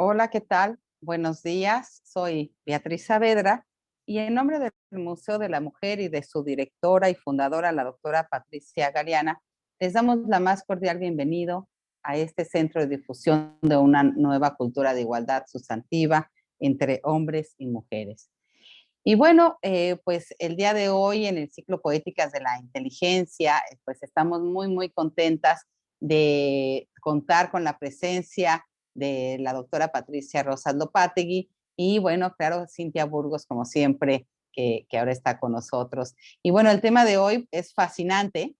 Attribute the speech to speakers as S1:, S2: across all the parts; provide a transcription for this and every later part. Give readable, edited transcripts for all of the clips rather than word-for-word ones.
S1: Hola, ¿qué tal? Buenos días. Soy Beatriz Saavedra y en nombre del Museo de la Mujer y de su directora y fundadora, la doctora Patricia Galeana, les damos la más cordial bienvenido a este centro de difusión de una nueva cultura de igualdad sustantiva entre hombres y mujeres. Y bueno, pues el día de hoy en el ciclo Poéticas de la Inteligencia, pues estamos muy contentas de contar con la presencia de la doctora Patricia Rosas Lopátegui y bueno, claro, Cintia Burgos, como siempre, que ahora está con nosotros. Y bueno, el tema de hoy es fascinante.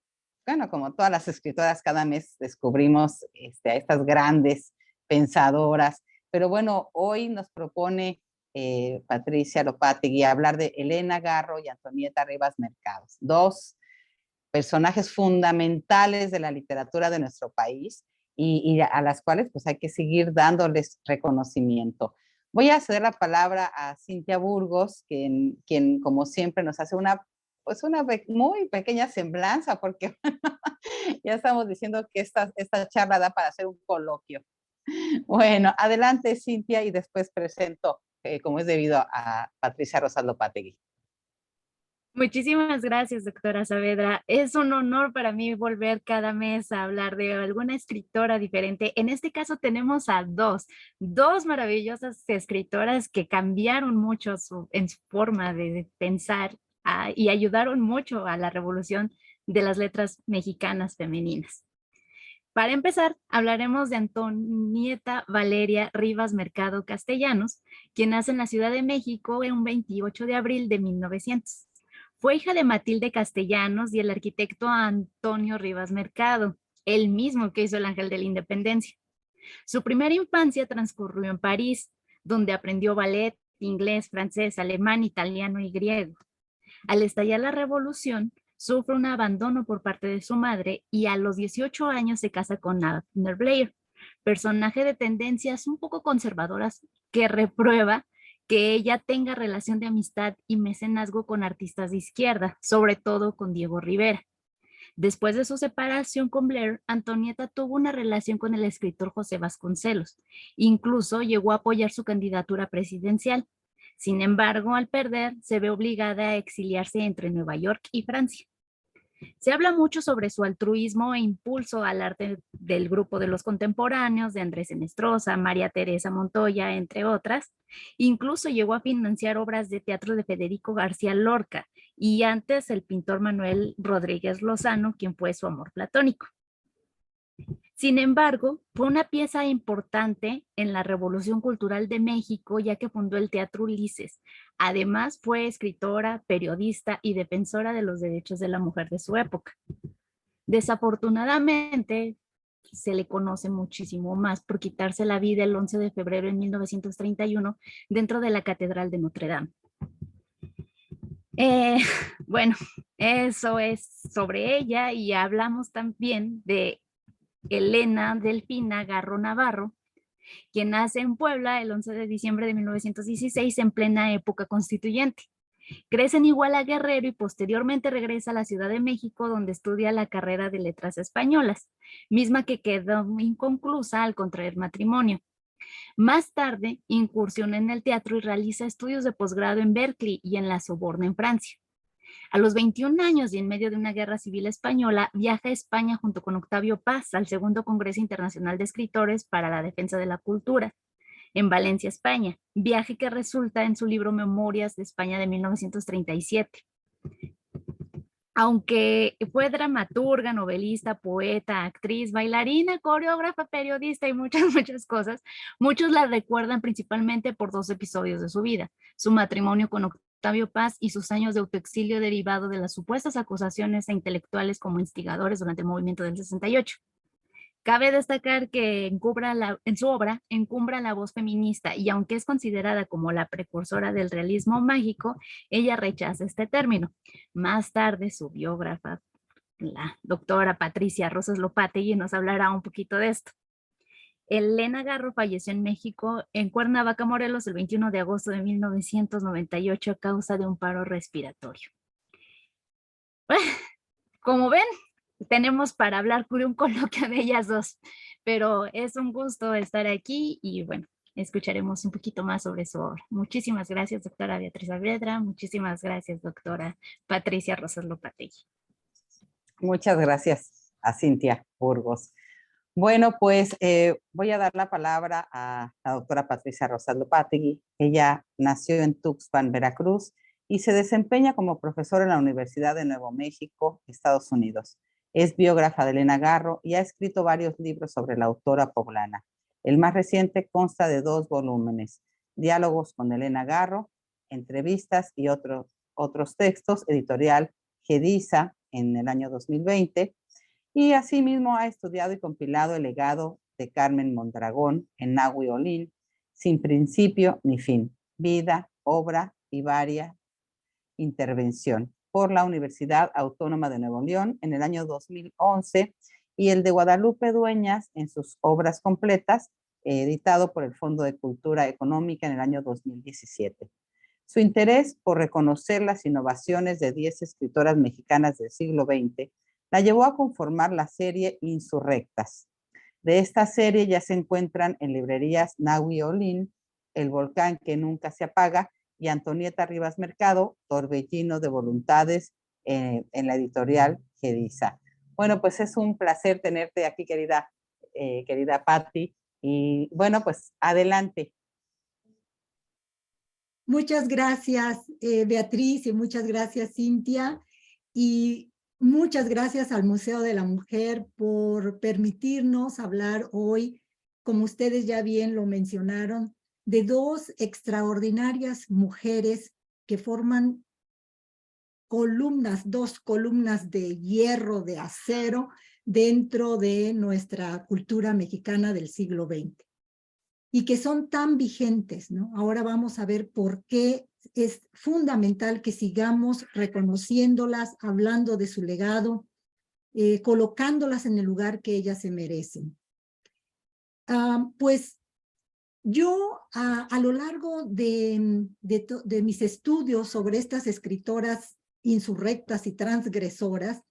S1: Bueno, como todas las escritoras, cada mes descubrimos a estas grandes pensadoras, pero bueno, hoy nos propone Patricia Lopátegui hablar de Elena Garro y Antonieta Rivas Mercados, dos personajes fundamentales de la literatura de nuestro país y a las cuales pues hay que seguir dándoles reconocimiento. Voy a ceder la palabra a Cintia Burgos, quien como siempre nos hace una muy pequeña semblanza, porque ya estamos diciendo que esta charla da para hacer un coloquio. Bueno, adelante Cintia y después presento, como es debido a Patricia Rosas Lopátegui.
S2: Muchísimas gracias, doctora Saavedra. Es un honor para mí volver cada mes a hablar de alguna escritora diferente. En este caso tenemos a dos maravillosas escritoras que cambiaron mucho en su forma de pensar y ayudaron mucho a la revolución de las letras mexicanas femeninas. Para empezar, hablaremos de Antonieta Valeria Rivas Mercado Castellanos, quien nace en la Ciudad de México en un 28 de abril de 1900. Fue hija de Matilde Castellanos y el arquitecto Antonio Rivas Mercado, el mismo que hizo el Ángel de la Independencia. Su primera infancia transcurrió en París, donde aprendió ballet, inglés, francés, alemán, italiano y griego. Al estallar la revolución, sufre un abandono por parte de su madre y a los 18 años se casa con Abner Blair, personaje de tendencias un poco conservadoras que reprueba que ella tenga relación de amistad y mecenazgo con artistas de izquierda, sobre todo con Diego Rivera. Después de su separación con Blair, Antonieta tuvo una relación con el escritor José Vasconcelos. Incluso llegó a apoyar su candidatura presidencial. Sin embargo, al perder, se ve obligada a exiliarse entre Nueva York y Francia. Se habla mucho sobre su altruismo e impulso al arte del grupo de los contemporáneos, de Andrés Enestrosa, María Teresa Montoya, entre otras. Incluso llegó a financiar obras de teatro de Federico García Lorca y antes el pintor Manuel Rodríguez Lozano, quien fue su amor platónico. Sin embargo, fue una pieza importante en la Revolución Cultural de México, ya que fundó el Teatro Ulises. Además, fue escritora, periodista y defensora de los derechos de la mujer de su época. Desafortunadamente, se le conoce muchísimo más por quitarse la vida el 11 de febrero de 1931 dentro de la Catedral de Notre Dame. Eh, bueno, eso es sobre ella y hablamos también de Elena Delfina Garro Navarro, quien nace en Puebla el 11 de diciembre de 1916 en plena época constituyente. Crece en Iguala Guerrero y posteriormente regresa a la Ciudad de México, donde estudia la carrera de Letras Españolas, misma que quedó inconclusa al contraer matrimonio. Más tarde, incursiona en el teatro y realiza estudios de posgrado en Berkeley y en la Sorbona en Francia. A los 21 años y en medio de una guerra civil española, viaja a España junto con Octavio Paz al Segundo Congreso Internacional de Escritores para la Defensa de la Cultura, en Valencia, España, viaje que resulta en su libro Memorias de España de 1937. Aunque fue dramaturga, novelista, poeta, actriz, bailarina, coreógrafa, periodista y muchas cosas, muchos la recuerdan principalmente por dos episodios de su vida: su matrimonio con Octavio Paz y sus años de autoexilio derivado de las supuestas acusaciones a intelectuales como instigadores durante el movimiento del 68. Cabe destacar que en su obra encumbra la voz feminista y aunque es considerada como la precursora del realismo mágico, ella rechaza este término. Más tarde, su biógrafa, la doctora Patricia Rosas Lopátegui, nos hablará un poquito de esto. Elena Garro falleció en México, en Cuernavaca, Morelos, el 21 de agosto de 1998 a causa de un paro respiratorio. Como ven, tenemos para hablar de un coloquio de ellas dos, pero es un gusto estar aquí y bueno, escucharemos un poquito más sobre su obra. Muchísimas gracias, doctora Beatriz Saavedra. Muchísimas gracias, doctora Patricia Rosas Lopategui.
S1: Muchas gracias a Cintia Burgos. Bueno, pues voy a dar la palabra a la doctora Patricia Rosas Lopategui. Ella nació en Tuxpan, Veracruz, y se desempeña como profesora en la Universidad de Nuevo México, Estados Unidos. Es biógrafa de Elena Garro y ha escrito varios libros sobre la autora poblana. El más reciente consta de 2 volúmenes: Diálogos con Elena Garro, entrevistas y otros textos, editorial Gedisa en el año 2020. Y asimismo ha estudiado y compilado el legado de Carmen Mondragón en Nahui Olin, Sin principio ni fin, vida, obra y varia intervención, por la Universidad Autónoma de Nuevo León en el año 2011, y el de Guadalupe Dueñas en sus obras completas, editado por el Fondo de Cultura Económica en el año 2017. Su interés por reconocer las innovaciones de 10 escritoras mexicanas del siglo XX la llevó a conformar la serie Insurrectas. De esta serie ya se encuentran en librerías Nahui Olin, El volcán que nunca se apaga, y Antonieta Rivas Mercado, Torbellino de Voluntades, en la editorial Gedisa. Bueno, pues es un placer tenerte aquí, querida Patti. Y bueno, pues adelante.
S3: Muchas gracias, Beatriz, y muchas gracias, Cintia. Y muchas gracias al Museo de la Mujer por permitirnos hablar hoy, como ustedes ya bien lo mencionaron, de 2 extraordinarias mujeres que forman columnas, 2 columnas de hierro, de acero, dentro de nuestra cultura mexicana del siglo XX. Y que son tan vigentes, ¿no? Ahora vamos a ver por qué es fundamental que sigamos reconociéndolas, hablando de su legado, colocándolas en el lugar que ellas se merecen. Pues yo a lo largo de mis estudios sobre estas escritoras insurrectas y transgresoras,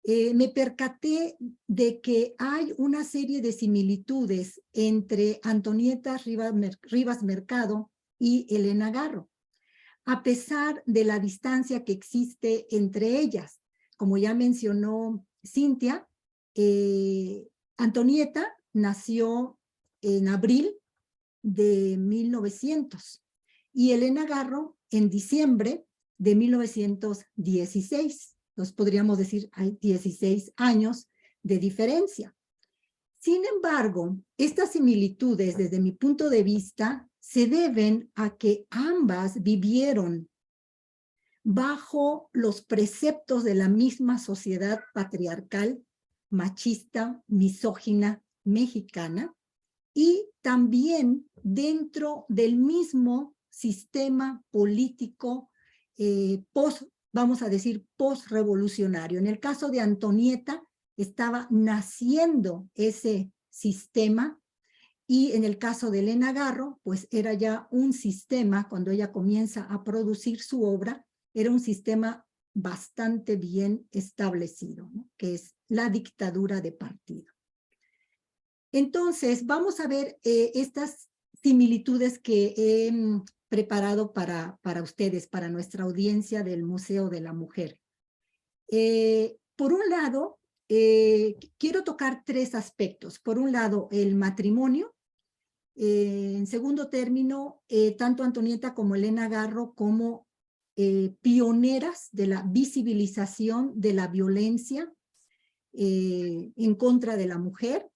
S3: me percaté de que hay una serie de similitudes entre Antonieta Rivas Mercado y Elena Garro, a pesar de la distancia que existe entre ellas. Como ya mencionó Cintia, Antonieta nació en abril de 1900 y Elena Garro en diciembre de 1916. Entonces podríamos decir hay 16 años de diferencia. Sin embargo, estas similitudes desde mi punto de vista se deben a que ambas vivieron bajo los preceptos de la misma sociedad patriarcal, machista, misógina, mexicana, y también dentro del mismo sistema político vamos a decir, post-revolucionario. En el caso de Antonieta, estaba naciendo ese sistema, y en el caso de Elena Garro, pues era ya un sistema, cuando ella comienza a producir su obra, era un sistema bastante bien establecido, ¿no? Que es la dictadura de partido. Entonces, vamos a ver estas similitudes que he preparado para ustedes, para nuestra audiencia del Museo de la Mujer. Por un lado, quiero tocar 3 aspectos. Por un lado, el matrimonio. En segundo término, tanto Antonieta como Elena Garro como pioneras de la visibilización de la violencia en contra de la mujer.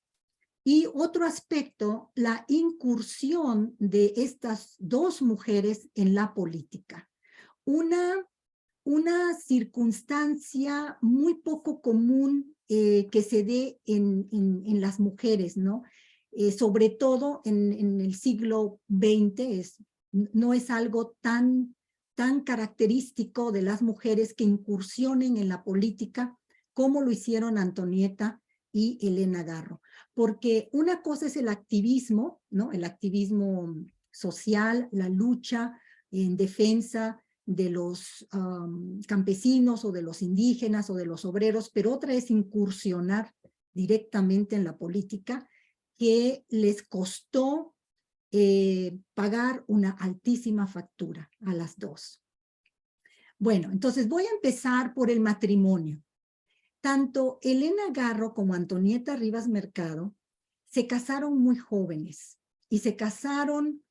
S3: Y otro aspecto, la incursión de estas 2 mujeres en la política. Una circunstancia muy poco común que se dé en las mujeres, ¿no? Sobre todo en el siglo XX, no es algo tan característico de las mujeres que incursionen en la política como lo hicieron Antonieta y Elena Garro. Porque una cosa es el activismo, ¿no? El activismo social, la lucha en defensa de los campesinos o de los indígenas o de los obreros, pero otra es incursionar directamente en la política, que les costó pagar una altísima factura a las dos. Bueno, entonces voy a empezar por el matrimonio. Tanto Elena Garro como Antonieta Rivas Mercado se casaron muy jóvenes y se casaron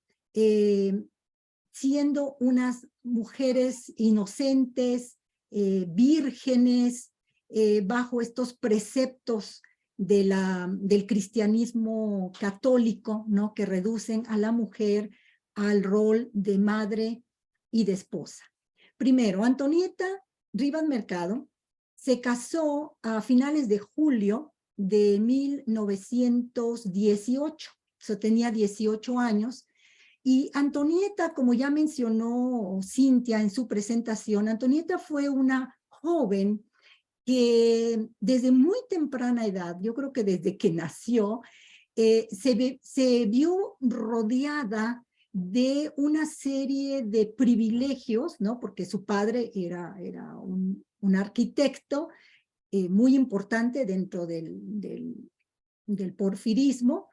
S3: siendo unas mujeres inocentes, vírgenes, bajo estos preceptos del cristianismo católico, ¿no? Que reducen a la mujer al rol de madre y de esposa. Primero, Antonieta Rivas Mercado se casó a finales de julio de 1918, tenía 18 años, y Antonieta, como ya mencionó Cintia en su presentación, Antonieta fue una joven que desde muy temprana edad, yo creo que desde que nació, se vio rodeada de una serie de privilegios, ¿no? Porque su padre era un arquitecto muy importante dentro del porfirismo,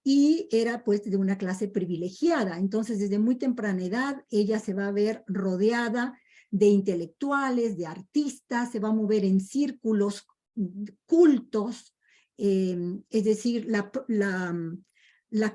S3: y era pues de una clase privilegiada. Entonces, desde muy temprana edad, ella se va a ver rodeada de intelectuales, de artistas, se va a mover en círculos cultos, es decir, la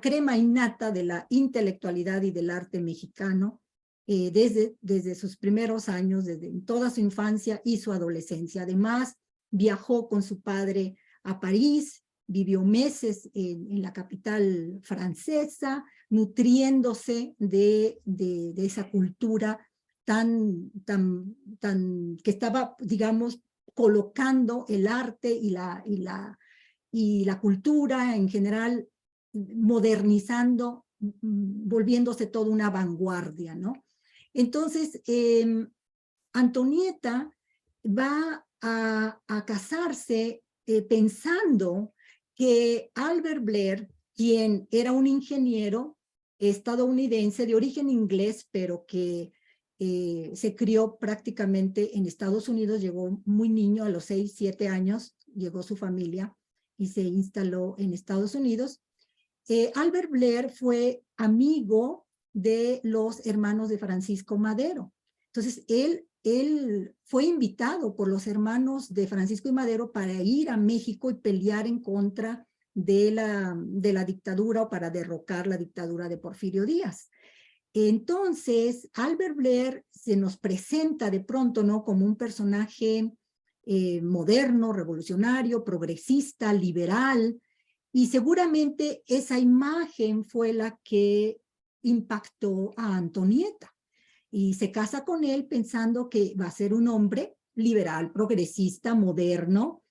S3: crema innata de la intelectualidad y del arte mexicano, desde sus primeros años, desde toda su infancia y su adolescencia. Además, viajó con su padre a París, vivió meses en la capital francesa, nutriéndose de esa cultura que estaba, digamos, colocando el arte y la cultura en general, modernizando, volviéndose toda una vanguardia, ¿no? Entonces, Antonieta va a casarse pensando que Albert Blair, quien era un ingeniero estadounidense de origen inglés, pero que se crió prácticamente en Estados Unidos, llegó muy niño, a los 6, 7 años, llegó su familia y se instaló en Estados Unidos. Albert Blair fue amigo de los hermanos de Francisco Madero. Entonces, él fue invitado por los hermanos de Francisco y Madero para ir a México y pelear en contra de la dictadura, o para derrocar la dictadura de Porfirio Díaz. Entonces, Albert Blair se nos presenta de pronto, ¿no?, como un personaje moderno, revolucionario, progresista, liberal, y seguramente esa imagen fue la que impactó a Antonieta. Y se casa con él pensando que va a ser un hombre liberal, progresista, moderno,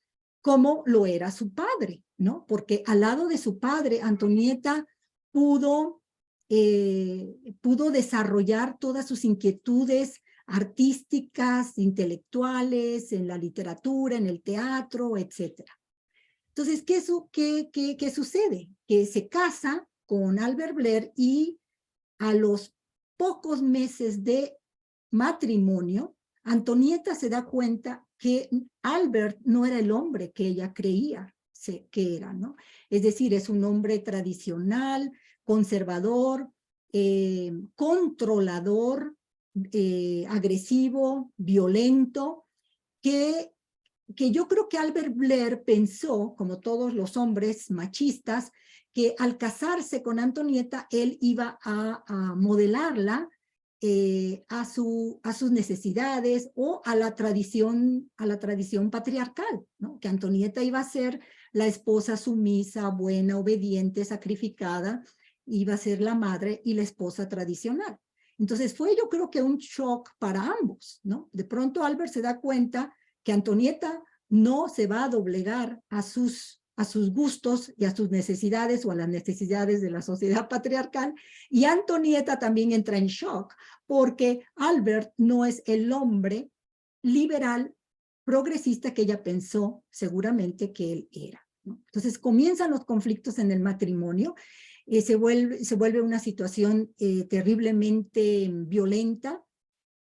S3: como lo era su padre, ¿no? Porque al lado de su padre, Antonieta pudo desarrollar todas sus inquietudes artísticas, intelectuales, en la literatura, en el teatro, etc. Entonces, ¿qué sucede? Que se casa con Albert Blair, y a los pocos meses de matrimonio, Antonieta se da cuenta que Albert no era el hombre que ella creía que era, ¿no? Es decir, es un hombre tradicional, conservador, controlador, agresivo, violento, que yo creo que Albert Blair pensó, como todos los hombres machistas, que al casarse con Antonieta, él iba a modelarla a sus necesidades, o a la tradición patriarcal, ¿no? Que Antonieta iba a ser la esposa sumisa, buena, obediente, sacrificada, iba a ser la madre y la esposa tradicional. Entonces fue, yo creo que un shock para ambos, ¿no? De pronto Albert se da cuenta que Antonieta no se va a doblegar a sus gustos y a sus necesidades, o a las necesidades de la sociedad patriarcal, y Antonieta también entra en shock, porque Albert no es el hombre liberal, progresista que ella pensó seguramente que él era, ¿no? Entonces comienzan los conflictos en el matrimonio, se vuelve una situación terriblemente violenta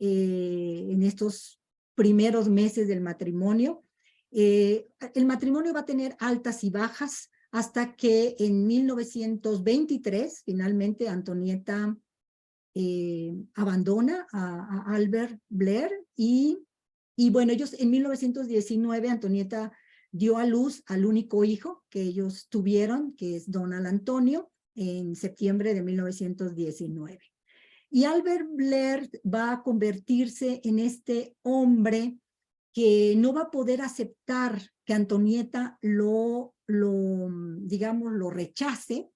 S3: en estos primeros meses del matrimonio. El matrimonio va a tener altas y bajas. hasta que en 1923, finalmente, Antonieta abandona a Albert Blair y bueno, ellos en 1919, Antonieta dio a luz al único hijo que ellos tuvieron, que es Donald Antonio, en septiembre de 1919. Y Albert Blair va a convertirse en este hombre que no va a poder aceptar que Antonieta digamos, lo rechace,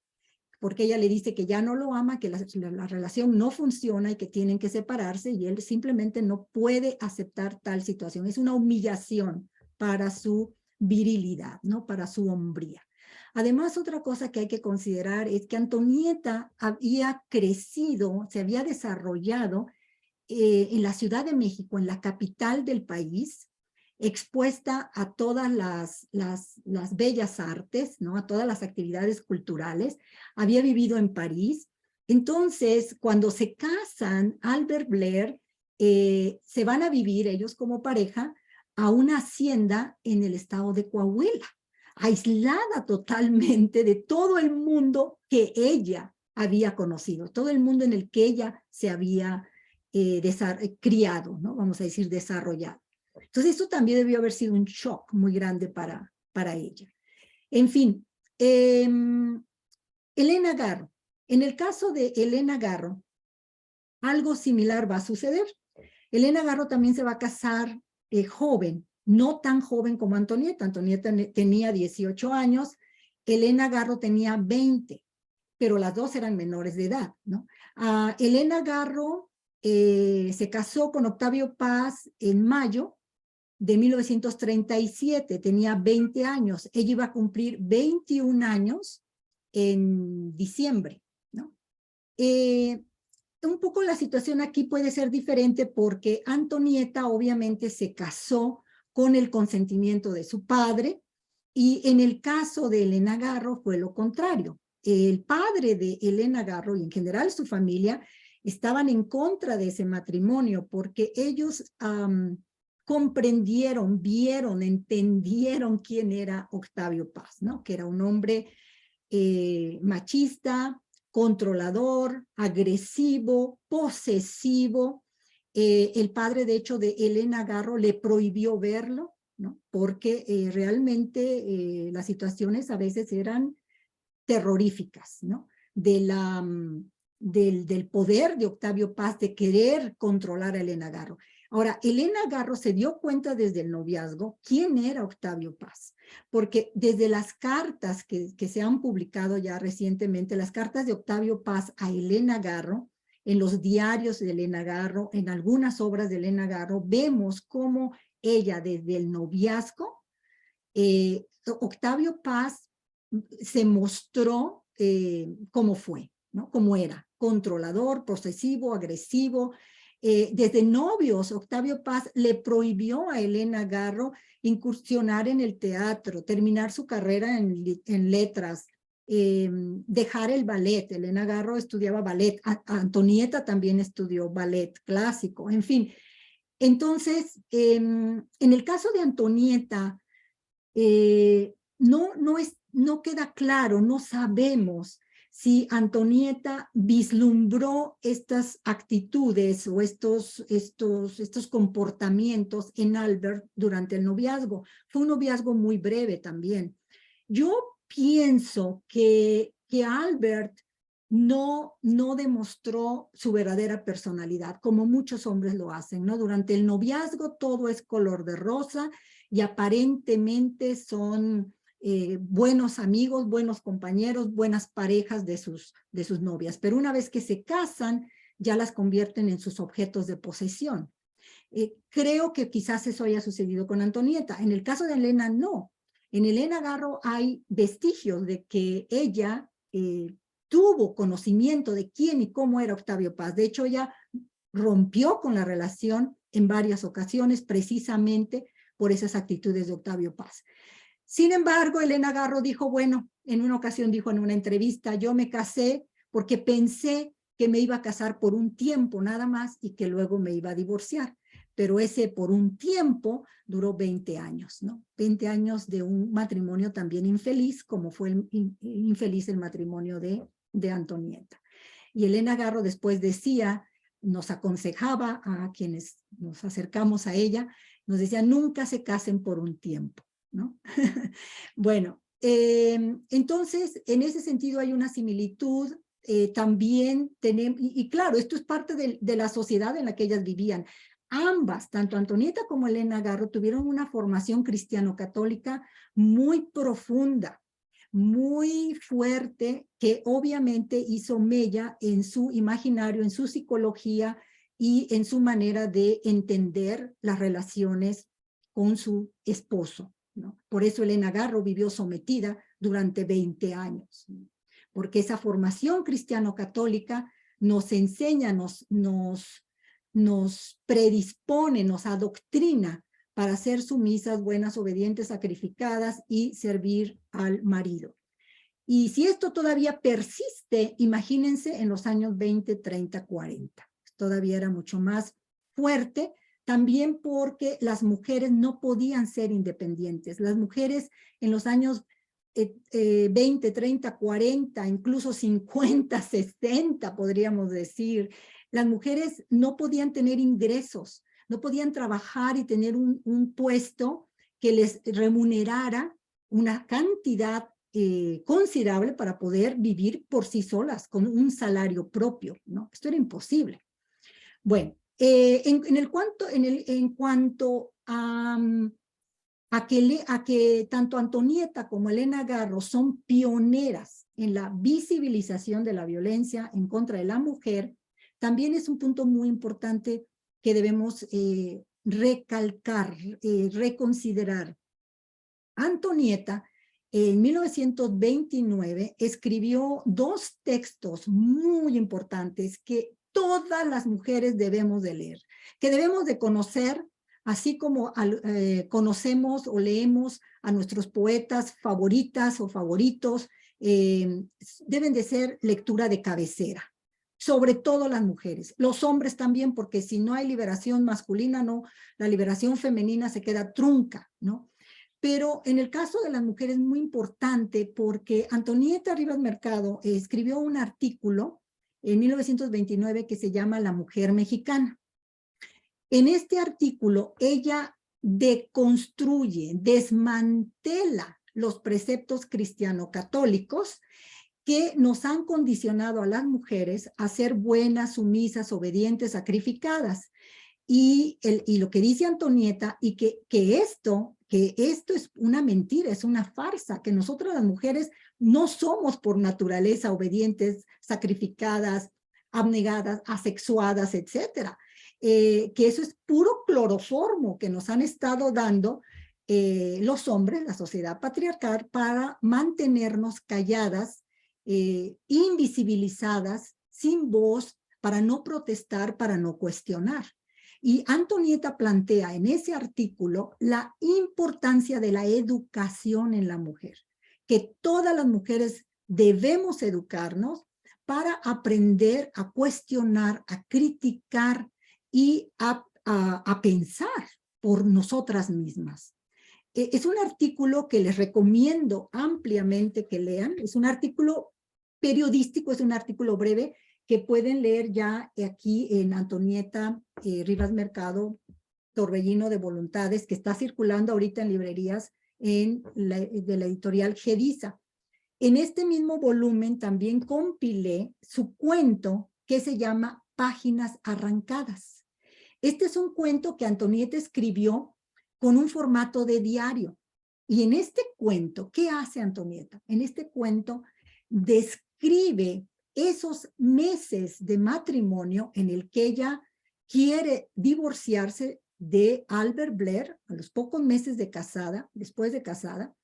S3: porque ella le dice que ya no lo ama, que la relación no funciona y que tienen que separarse, y él simplemente no puede aceptar tal situación. Es una humillación para su virilidad, ¿no? Para su hombría. Además, otra cosa que hay que considerar es que Antonieta había crecido, se había desarrollado en la Ciudad de México, en la capital del país, expuesta a todas las bellas artes, ¿no? A todas las actividades culturales. Había vivido en París. Entonces, cuando se casan, Albert Blair se van a vivir ellos como pareja a una hacienda en el estado de Coahuila, aislada totalmente de todo el mundo que ella había conocido, todo el mundo en el que ella se había criado, ¿no? Vamos a decir, desarrollado. Entonces, esto también debió haber sido un shock muy grande para ella. En fin, Elena Garro. En el caso de Elena Garro, algo similar va a suceder. Elena Garro también se va a casar joven, no tan joven como Antonieta. Antonieta tenía 18 años, Elena Garro tenía 20, pero las dos eran menores de edad, ¿no? Elena Garro se casó con Octavio Paz en mayo de 1937, tenía 20 años. Ella iba a cumplir 21 años en diciembre, ¿no? Un poco la situación aquí puede ser diferente porque Antonieta obviamente se casó con el consentimiento de su padre, y en el caso de Elena Garro fue lo contrario. El padre de Elena Garro y en general su familia estaban en contra de ese matrimonio porque ellos comprendieron, vieron, entendieron quién era Octavio Paz, ¿no? Que era un hombre machista, controlador, agresivo, posesivo. El padre, de hecho, de Elena Garro le prohibió verlo, ¿no? Porque realmente las situaciones a veces eran terroríficas, ¿no? Del poder de Octavio Paz de querer controlar a Elena Garro. Ahora, Elena Garro se dio cuenta desde el noviazgo quién era Octavio Paz, porque desde las cartas que se han publicado ya recientemente, las cartas de Octavio Paz a Elena Garro, en los diarios de Elena Garro, en algunas obras de Elena Garro, vemos cómo ella desde el noviazgo, Octavio Paz se mostró cómo fue, ¿no? Cómo era, controlador, posesivo, agresivo. Desde novios, Octavio Paz le prohibió a Elena Garro incursionar en el teatro, terminar su carrera en letras, dejar el ballet. Elena Garro estudiaba ballet, Antonieta también estudió ballet clásico, en fin. Entonces, en el caso de Antonieta, no queda claro, no sabemos si Antonieta vislumbró estas actitudes o estos comportamientos en Albert durante el noviazgo. Fue un noviazgo muy breve también. Yo pienso que Albert no demostró su verdadera personalidad, como muchos hombres lo hacen, ¿no? Durante el noviazgo todo es color de rosa y aparentemente son buenos amigos, buenos compañeros, buenas parejas de sus novias, pero una vez que se casan, ya las convierten en sus objetos de posesión. Creo que quizás eso haya sucedido con Antonieta. En el caso de Elena, no. En Elena Garro hay vestigios de que ella tuvo conocimiento de quién y cómo era Octavio Paz. De hecho, ella rompió con la relación en varias ocasiones, precisamente por esas actitudes de Octavio Paz. Sin embargo, Elena Garro dijo, bueno, en una ocasión dijo en una entrevista, yo me casé porque pensé que me iba a casar por un tiempo nada más y que luego me iba a divorciar. pero ese por un tiempo duró 20 años, ¿no? 20 años de un matrimonio también infeliz, como fue infeliz el matrimonio de Antonieta. Y Elena Garro después decía, nos aconsejaba a quienes nos acercamos a ella, nos decía, nunca se casen por un tiempo, ¿no? Bueno, entonces, en ese sentido hay una similitud. También tenemos, y claro, esto es parte de la sociedad en la que ellas vivían. Ambas, tanto Antonieta como Elena Garro, tuvieron una formación cristiano-católica muy profunda, muy fuerte, que obviamente hizo mella en su imaginario, en su psicología y en su manera de entender las relaciones con su esposo, ¿no? Por eso Elena Garro vivió sometida durante 20 años, ¿no? Porque esa formación cristiano-católica nos enseña, nos predispone, nos adoctrina para ser sumisas, buenas, obedientes, sacrificadas y servir al marido. Y si esto todavía persiste, imagínense en los años 20, 30, 40. Todavía era mucho más fuerte, también porque las mujeres no podían ser independientes. Las mujeres en los años 20, 30, 40, incluso 50, 60, podríamos decir, las mujeres no podían tener ingresos, no podían trabajar y tener un puesto que les remunerara una cantidad considerable para poder vivir por sí solas, con un salario propio, ¿no? Esto era imposible. Bueno, en cuanto a que tanto Antonieta como Elena Garro son pioneras en la visibilización de la violencia en contra de la mujer, también es un punto muy importante que debemos recalcar, reconsiderar. Antonieta, en 1929, escribió 2 textos muy importantes que todas las mujeres debemos de leer, que debemos de conocer, así como conocemos o leemos a nuestros poetas favoritas o favoritos, deben de ser lectura de cabecera, sobre todo las mujeres, los hombres también, porque si no hay liberación masculina, no, la liberación femenina se queda trunca, ¿no? Pero en el caso de las mujeres es muy importante porque Antonieta Rivas Mercado escribió un artículo en 1929 que se llama La Mujer Mexicana. En este artículo ella deconstruye, desmantela los preceptos cristiano-católicos que nos han condicionado a las mujeres a ser buenas, sumisas, obedientes, sacrificadas. Y lo que dice Antonieta, y que esto es una mentira, es una farsa, que nosotras las mujeres no somos por naturaleza obedientes, sacrificadas, abnegadas, asexuadas, etcétera. Que eso es puro cloroformo que nos han estado dando los hombres, la sociedad patriarcal, para mantenernos calladas, invisibilizadas, sin voz, para no protestar, para no cuestionar. Y Antonieta plantea en ese artículo la importancia de la educación en la mujer, que todas las mujeres debemos educarnos para aprender a cuestionar, a criticar y a pensar por nosotras mismas. Es un artículo que les recomiendo ampliamente que lean, es un artículo periodístico, es un artículo breve, que pueden leer ya aquí en Antonieta Rivas Mercado, Torbellino de Voluntades, que está circulando ahorita en librerías de la editorial Gedisa. En este mismo volumen también compilé su cuento que se llama Páginas Arrancadas. Este es un cuento que Antonieta escribió con un formato de diario. Y en este cuento, ¿qué hace Antonieta? En este cuento describe esos meses de matrimonio en el que ella quiere divorciarse de Albert Blair a los pocos meses de casada, después de casada,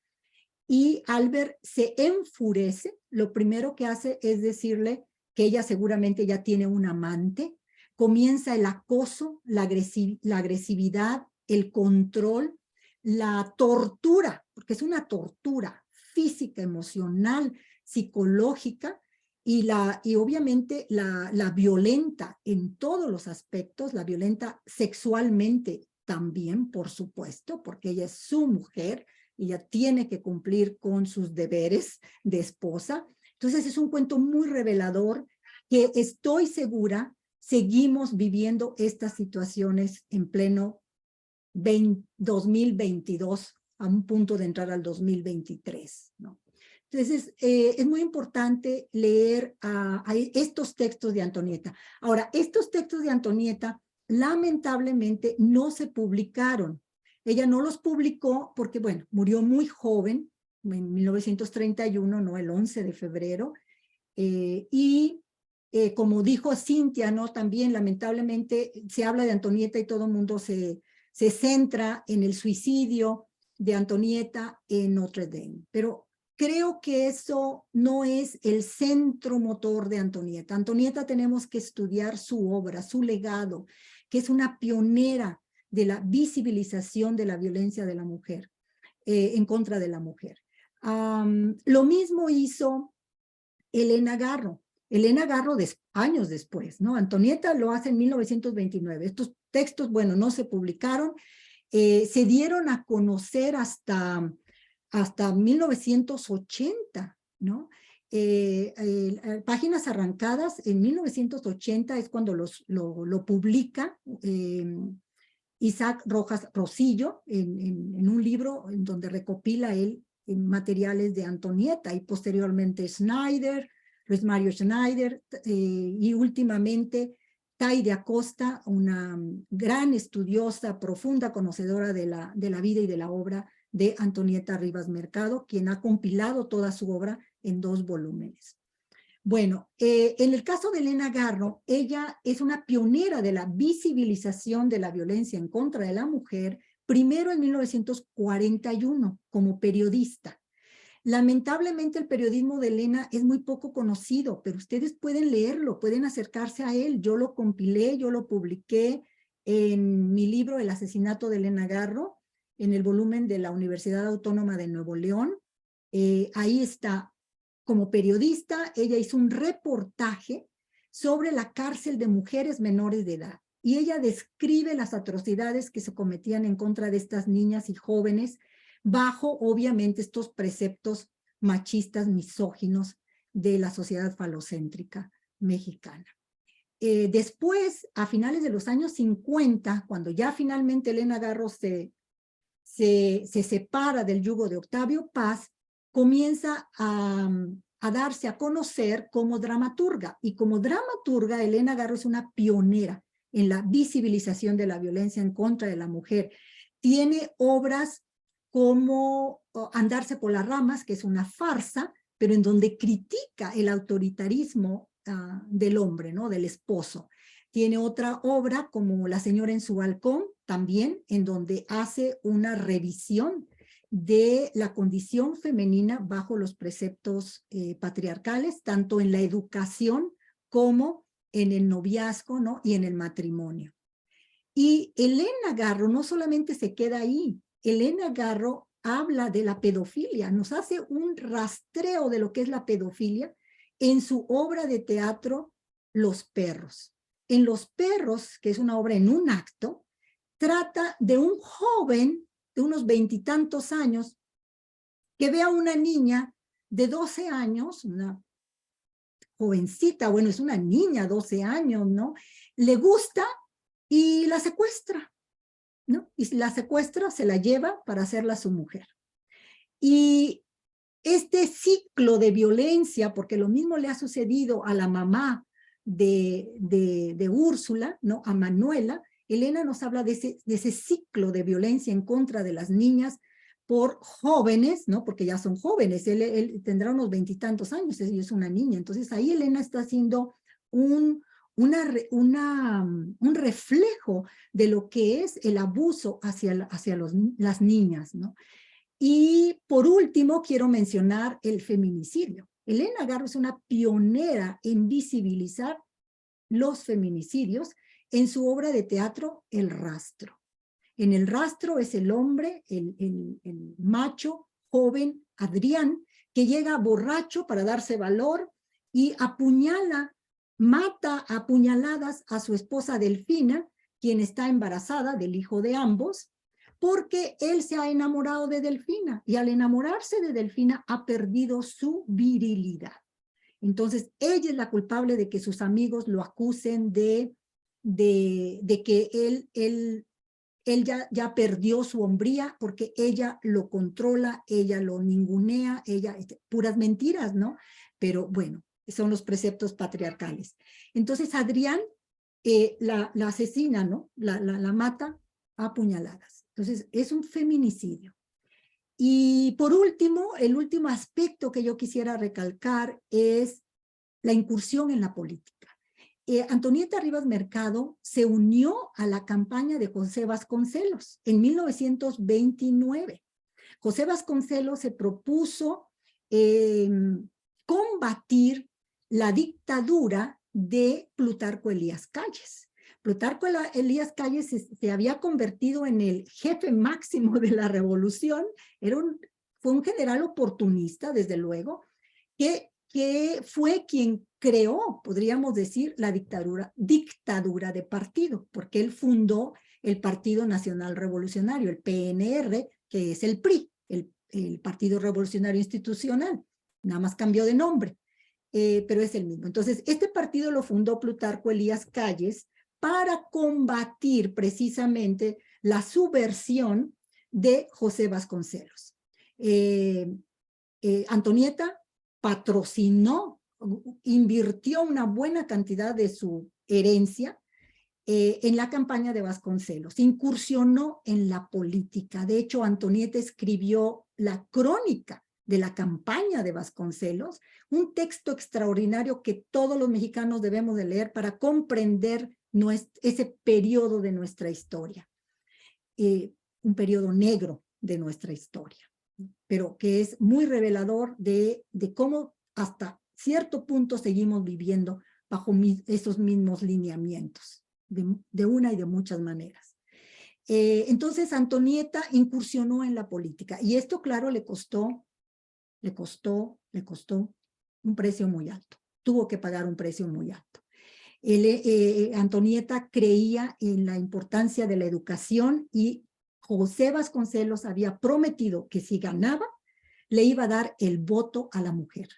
S3: y Albert se enfurece. Lo primero que hace es decirle que ella seguramente ya tiene un amante. Comienza el acoso, la agresividad, el control, la tortura, porque es una tortura física, emocional, psicológica, y obviamente la violenta en todos los aspectos, la violenta sexualmente también, por supuesto, porque ella es su mujer, y ella tiene que cumplir con sus deberes de esposa. Entonces es un cuento muy revelador que estoy segura seguimos viviendo estas situaciones en pleno 2022, a un punto de entrar al 2023, ¿no? Entonces, es muy importante leer a estos textos de Antonieta. Ahora, estos textos de Antonieta lamentablemente no se publicaron. Ella no los publicó porque, bueno, murió muy joven, en 1931, ¿no? El 11 de febrero. Como dijo Cintia, ¿no? También lamentablemente se habla de Antonieta y todo el mundo se centra en el suicidio de Antonieta en Notre Dame. Pero creo que eso no es el centro motor de Antonieta. Antonieta tenemos que estudiar su obra, su legado, que es una pionera de la visibilización de la violencia de la mujer, en contra de la mujer. Lo mismo hizo Elena Garro. Elena Garro años después, ¿no? Antonieta lo hace en 1929. Estos textos, bueno, no se publicaron, se dieron a conocer hasta 1980, ¿no? Páginas Arrancadas en 1980 es cuando lo publica Isaac Rojas Rosillo en un libro en donde recopila él materiales de Antonieta, y posteriormente Schneider, Luis Mario Schneider, y últimamente Taide Acosta, una gran estudiosa, profunda conocedora de la vida y de la obra de Antonieta Rivas Mercado, quien ha compilado toda su obra en 2 volúmenes. Bueno, en el caso de Elena Garro, ella es una pionera de la visibilización de la violencia en contra de la mujer, primero en 1941 como periodista. Lamentablemente el periodismo de Elena es muy poco conocido, pero ustedes pueden leerlo, pueden acercarse a él. Yo lo compilé, yo lo publiqué en mi libro El asesinato de Elena Garro, en el volumen de la Universidad Autónoma de Nuevo León. Ahí está. Como periodista, ella hizo un reportaje sobre la cárcel de mujeres menores de edad, y ella describe las atrocidades que se cometían en contra de estas niñas y jóvenes bajo, obviamente, estos preceptos machistas, misóginos de la sociedad falocéntrica mexicana. Después, a finales de los años 50, cuando ya finalmente Elena Garro se separa del yugo de Octavio Paz, comienza a darse a conocer como dramaturga. Y como dramaturga, Elena Garro es una pionera en la visibilización de la violencia en contra de la mujer. Tiene obras como Andarse por las ramas, que es una farsa, pero en donde critica el autoritarismo del hombre, ¿no? Del esposo. Tiene otra obra como La señora en su balcón, también en donde hace una revisión de la condición femenina bajo los preceptos patriarcales, tanto en la educación como en el noviazgo, ¿no? Y en el matrimonio. Y Elena Garro no solamente se queda ahí, Elena Garro habla de la pedofilia, nos hace un rastreo de lo que es la pedofilia en su obra de teatro Los perros. En Los perros, que es una obra en un acto, trata de un joven de unos 20 y tantos años que ve a una niña de 12 años, una jovencita, bueno, es una niña, 12 años, ¿no? Le gusta y la secuestra, ¿no? Y la secuestra, se la lleva para hacerla su mujer. Y este ciclo de violencia, porque lo mismo le ha sucedido a la mamá de Úrsula, ¿no? A Manuela, Elena nos habla de ese ciclo de violencia en contra de las niñas por jóvenes, ¿no? Porque ya son jóvenes, él tendrá unos 20 y tantos años, ella es una niña. Entonces ahí Elena está haciendo un reflejo de lo que es el abuso hacia las niñas, ¿no? Y por último, quiero mencionar el feminicidio. Elena Garro es una pionera en visibilizar los feminicidios en su obra de teatro El rastro. En El rastro es el hombre, el macho joven Adrián, que llega borracho para darse valor y mata a puñaladas a su esposa Delfina, quien está embarazada del hijo de ambos, porque él se ha enamorado de Delfina y al enamorarse de Delfina ha perdido su virilidad. Entonces, ella es la culpable de que sus amigos lo acusen de que él ya perdió su hombría porque ella lo controla, ella lo ningunea, puras mentiras, ¿no? Pero bueno, son los preceptos patriarcales. Entonces, Adrián la asesina, ¿no? La mata a puñaladas. Entonces, es un feminicidio. Y por último, el último aspecto que yo quisiera recalcar es la incursión en la política. Antonieta Rivas Mercado se unió a la campaña de José Vasconcelos en 1929. José Vasconcelos se propuso combatir la dictadura de Plutarco Elías Calles. Plutarco Elías Calles se había convertido en el jefe máximo de la revolución, fue un general oportunista, desde luego, que fue quien creó, podríamos decir, la dictadura de partido, porque él fundó el Partido Nacional Revolucionario, el PNR, que es el PRI, el Partido Revolucionario Institucional, nada más cambió de nombre, pero es el mismo. Entonces, este partido lo fundó Plutarco Elías Calles para combatir precisamente la subversión de José Vasconcelos. Antonieta patrocinó, invirtió una buena cantidad de su herencia en la campaña de Vasconcelos, incursionó en la política. De hecho, Antonieta escribió la crónica de la campaña de Vasconcelos, un texto extraordinario que todos los mexicanos debemos de leer para comprender ese periodo de nuestra historia, un periodo negro de nuestra historia, pero que es muy revelador de cómo hasta cierto punto seguimos viviendo bajo esos mismos lineamientos, de una y de muchas maneras. Entonces, Antonieta incursionó en la política, y esto, claro, le costó un precio muy alto. Tuvo que pagar un precio muy alto. Antonieta creía en la importancia de la educación y José Vasconcelos había prometido que si ganaba, le iba a dar el voto a la mujer.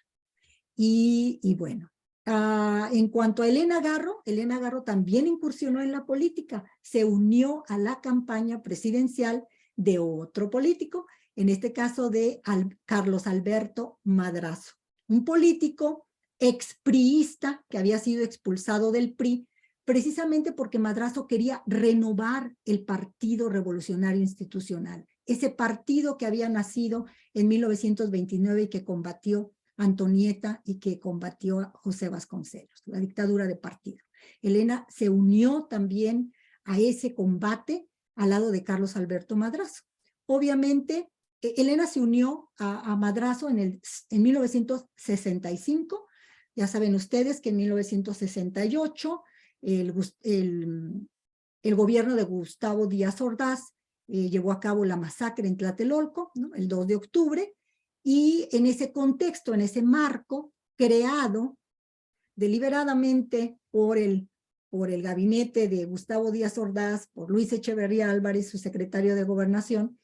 S3: Y bueno, en cuanto a Elena Garro también incursionó en la política, se unió a la campaña presidencial de otro político, en este caso de Carlos Alberto Madrazo, un político expriista que había sido expulsado del PRI, precisamente porque Madrazo quería renovar el Partido Revolucionario Institucional, ese partido que había nacido en 1929 y que combatió Antonieta y que combatió a José Vasconcelos, la dictadura de partido. Elena se unió también a ese combate al lado de Carlos Alberto Madrazo. Obviamente, Elena se unió a Madrazo en 1965. Ya saben ustedes que en 1968 el gobierno de Gustavo Díaz Ordaz llevó a cabo la masacre en Tlatelolco, ¿no? El 2 de octubre, y en ese contexto, en ese marco creado deliberadamente por el gabinete de Gustavo Díaz Ordaz, por Luis Echeverría Álvarez, su secretario de Gobernación,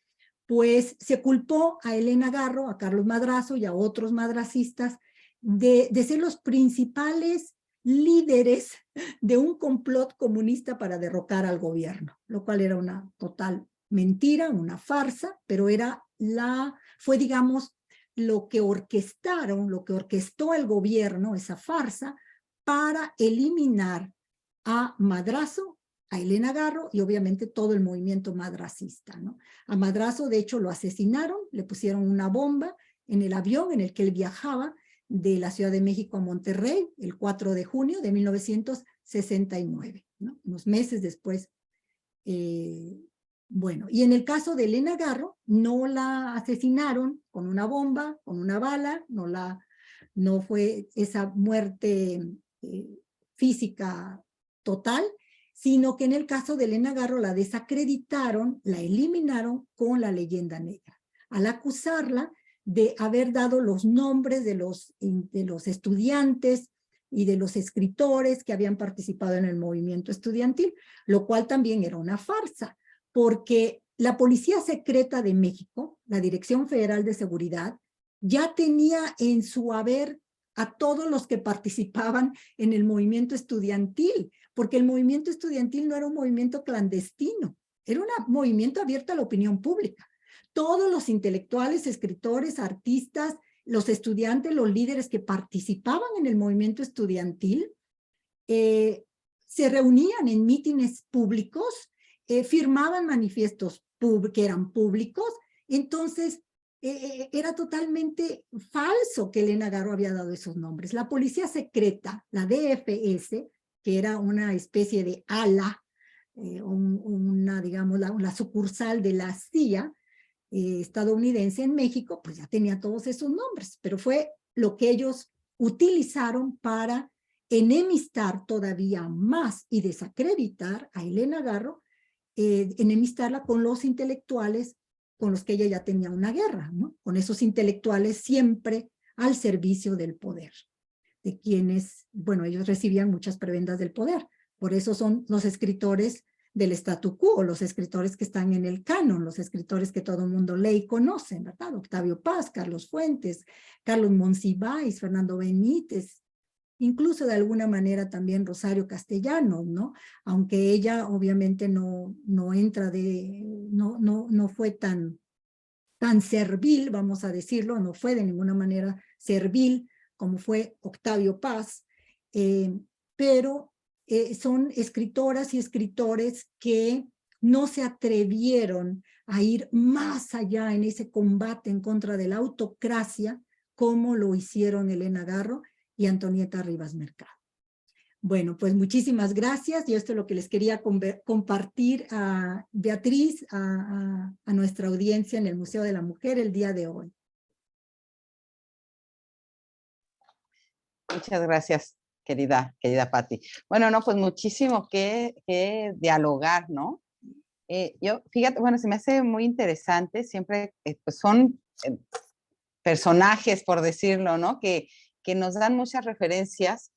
S3: pues se culpó a Elena Garro, a Carlos Madrazo y a otros madracistas de ser los principales líderes de un complot comunista para derrocar al gobierno, lo cual era una total mentira, una farsa, pero fue, digamos, lo que orquestó el gobierno, esa farsa, para eliminar a Madrazo, a Elena Garro y obviamente todo el movimiento madracista, ¿no? A Madrazo, de hecho, lo asesinaron, le pusieron una bomba en el avión en el que él viajaba de la Ciudad de México a Monterrey el 4 de junio de 1969, ¿no? Unos meses después. Bueno, y en el caso de Elena Garro, no la asesinaron con una bomba, con una bala, no fue esa muerte física total, sino que en el caso de Elena Garro la desacreditaron, la eliminaron con la leyenda negra. Al acusarla, de haber dado los nombres de los estudiantes y de los escritores que habían participado en el movimiento estudiantil, lo cual también era una farsa, porque la Policía Secreta de México, la Dirección Federal de Seguridad, ya tenía en su haber a todos los que participaban en el movimiento estudiantil, porque el movimiento estudiantil no era un movimiento clandestino, era un movimiento abierto a la opinión pública. Todos los intelectuales, escritores, artistas, los estudiantes, los líderes que participaban en el movimiento estudiantil, se reunían en mítines públicos, firmaban manifiestos que eran públicos. Entonces, era totalmente falso que Elena Garro había dado esos nombres. La Policía Secreta, la DFS, que era una especie de ala, digamos, la sucursal de la CIA estadounidense en México, pues ya tenía todos esos nombres, pero fue lo que ellos utilizaron para enemistar todavía más y desacreditar a Elena Garro, enemistarla con los intelectuales con los que ella ya tenía una guerra, ¿no? Con esos intelectuales siempre al servicio del poder, de quienes, bueno, ellos recibían muchas prebendas del poder. Por eso son los escritores del statu quo, los escritores que están en el canon, los escritores que todo el mundo lee y conoce, ¿verdad? Octavio Paz, Carlos Fuentes, Carlos Monsiváis, Fernando Benítez, incluso de alguna manera también Rosario Castellanos, ¿no? Aunque ella obviamente no entra no fue tan servil, vamos a decirlo, no fue de ninguna manera servil como fue Octavio Paz, pero son escritoras y escritores que no se atrevieron a ir más allá en ese combate en contra de la autocracia como lo hicieron Elena Garro y Antonieta Rivas Mercado. Bueno, pues muchísimas gracias. Yo esto es lo que les quería compartir a Beatriz, a nuestra audiencia en el Museo de la Mujer el día de hoy.
S1: Muchas gracias, querida Pati. Bueno, no, pues muchísimo que dialogar, ¿no? Yo, fíjate, bueno, se me hace muy interesante, siempre pues son personajes, por decirlo, ¿no? Que nos dan muchas referencias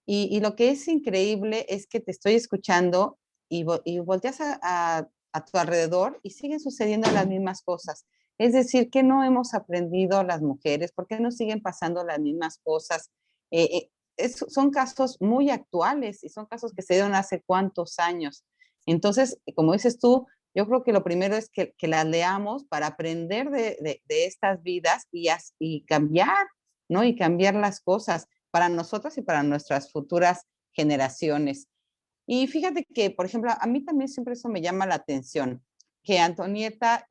S1: y lo que es increíble es que te estoy escuchando y volteas a tu alrededor y siguen sucediendo las mismas cosas. Es decir, que no hemos aprendido las mujeres, ¿por qué nos siguen pasando las mismas cosas? Son casos muy actuales y son casos que se dieron hace cuántos años. Entonces, como dices tú, yo creo que lo primero es que las leamos para aprender de estas vidas y cambiar, ¿no? Y cambiar las cosas para nosotras y para nuestras futuras generaciones. Y fíjate que, por ejemplo, a mí también siempre eso me llama la atención, que Antonieta